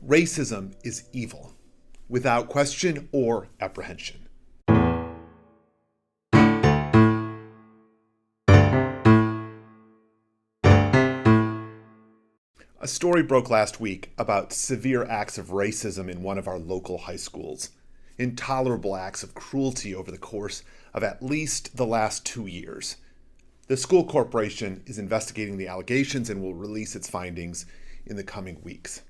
Racism is evil, without question or apprehension. A story broke last week about severe acts of racism in one of our local high schools. Intolerable acts of cruelty over the course of at least the last 2 years. The school corporation is investigating the allegations and will release its findings in the coming weeks.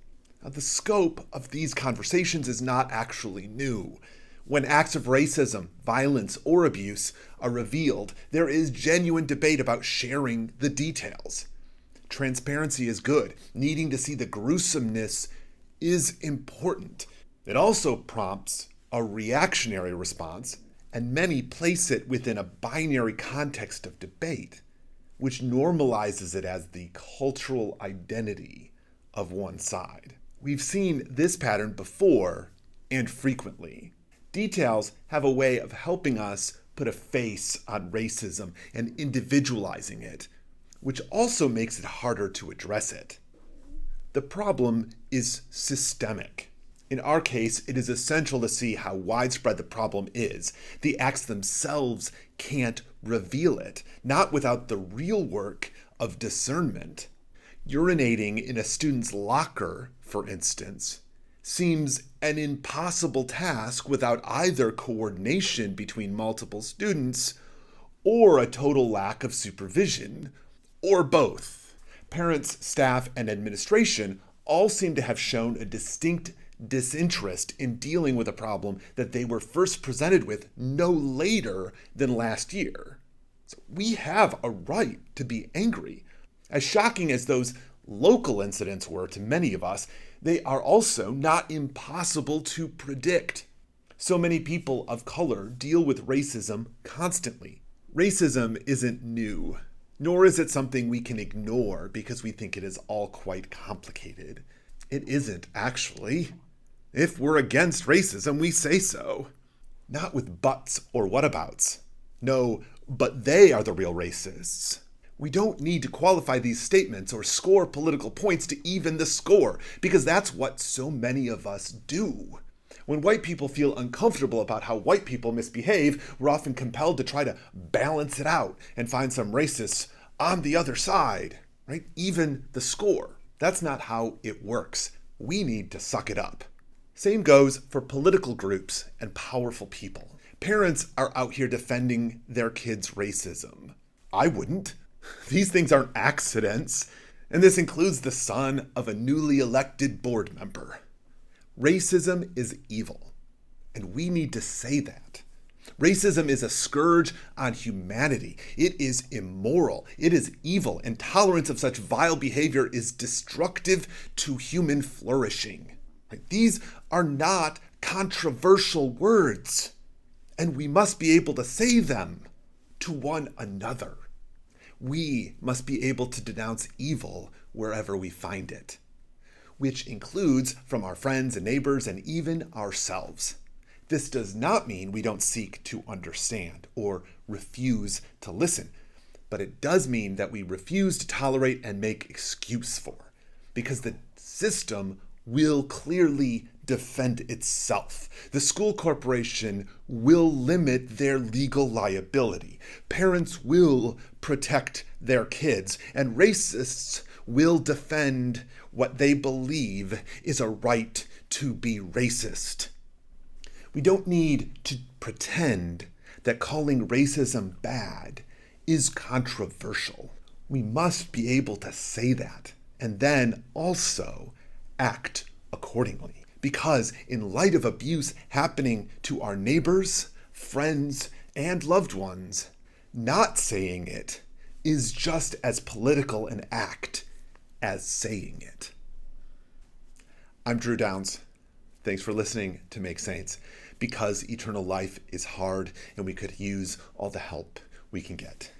Now, the scope of these conversations is not actually new. When acts of racism, violence, or abuse are revealed, there is genuine debate about sharing the details. Transparency is good. Needing to see the gruesomeness is important. It also prompts a reactionary response, and many place it within a binary context of debate, which normalizes it as the cultural identity of one side. We've seen this pattern before and frequently. Details have a way of helping us put a face on racism and individualizing it, which also makes it harder to address it. The problem is systemic. In our case, it is essential to see how widespread the problem is. The acts themselves can't reveal it, not without the real work of discernment. Urinating in a student's locker, for instance, seems an impossible task without either coordination between multiple students or a total lack of supervision, or both. Parents, staff, and administration all seem to have shown a distinct disinterest in dealing with a problem that they were first presented with no later than last year. So we have a right to be angry. As shocking as those local incidents were to many of us, they are also not impossible to predict. So many people of color deal with racism constantly. Racism isn't new, nor is it something we can ignore because we think it is all quite complicated. It isn't, actually. If we're against racism, we say so. Not with buts or whatabouts. No, but they are the real racists. We don't need to qualify these statements or score political points to even the score, because that's what so many of us do. When white people feel uncomfortable about how white people misbehave, we're often compelled to try to balance it out and find some racists on the other side, right? Even the score. That's not how it works. We need to suck it up. Same goes for political groups and powerful people. Parents are out here defending their kids' racism. I wouldn't. These things aren't accidents, and this includes the son of a newly elected board member. Racism is evil, and we need to say that. Racism is a scourge on humanity. It is immoral. It is evil, and tolerance of such vile behavior is destructive to human flourishing. These are not controversial words, and we must be able to say them to one another. We must be able to denounce evil wherever we find it, which includes from our friends and neighbors and even ourselves. This does not mean we don't seek to understand or refuse to listen, but it does mean that we refuse to tolerate and make excuse for, because the system will clearly defend itself. The school corporation will limit their legal liability. Parents will protect their kids, and racists will defend what they believe is a right to be racist. We don't need to pretend that calling racism bad is controversial. We must be able to say that and then also act accordingly. Because in light of abuse happening to our neighbors, friends, and loved ones, not saying it is just as political an act as saying it. I'm Drew Downs. Thanks for listening to Make Saints, because eternal life is hard and we could use all the help we can get.